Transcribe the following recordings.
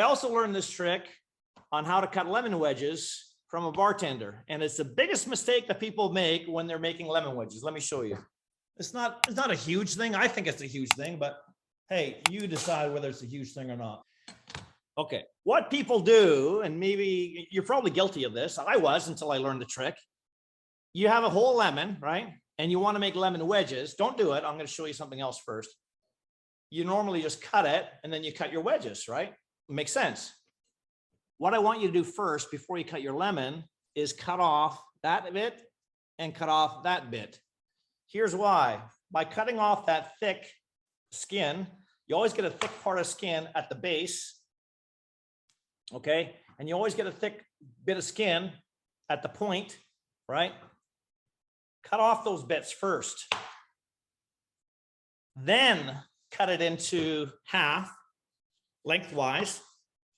I also learned this trick on how to cut lemon wedges from a bartender. And it's the biggest mistake that people make when they're making lemon wedges. Let me show you. It's not a huge thing. I think it's a huge thing, but hey, you decide whether it's a huge thing or not. Okay, what people do, and maybe you're probably guilty of this. I was until I learned the trick. You have a whole lemon, right? And you want to make lemon wedges. Don't do it. I'm going to show you something else first. You normally just cut it and then you cut your wedges, right? It makes sense. What I want you to do first before you cut your lemon is cut off that bit and cut off that bit. Here's why. By cutting off that thick skin, you always get a thick part of skin at the base. Okay. And you always get a thick bit of skin at the point, right? Cut off those bits first. Then cut it into half lengthwise,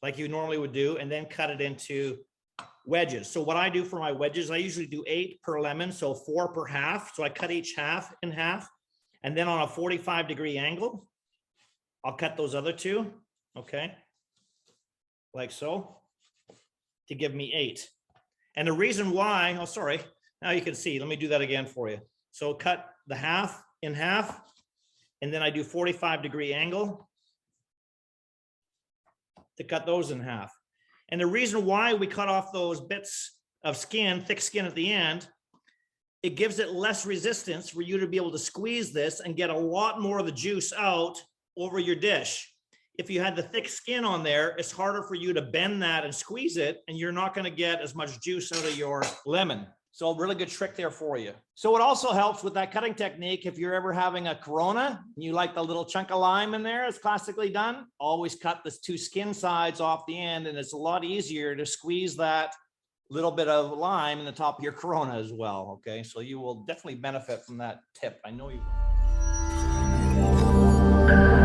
like you normally would do, and then cut it into wedges. So what I do for my wedges, I usually do 8 per lemon, so 4 per half. So I cut each half in half, and then on a 45-degree angle, I'll cut those other 2, okay, like so, to give me 8. And the reason why, oh, sorry, now you can see, let me do that again for you. So cut the half in half, and then I do 45-degree angle to cut those in half. And the reason why we cut off those bits of skin, thick skin at the end, it gives it less resistance for you to be able to squeeze this and get a lot more of the juice out over your dish. If you had the thick skin on there, it's harder for you to bend that and squeeze it, and you're not going to get as much juice out of your lemon. So a really good trick there for you. So it also helps with that cutting technique. If you're ever having a Corona, and you like the little chunk of lime in there, it's classically done. Always cut the 2 skin sides off the end, and it's a lot easier to squeeze that little bit of lime in the top of your Corona as well. Okay, so you will definitely benefit from that tip. I know you will.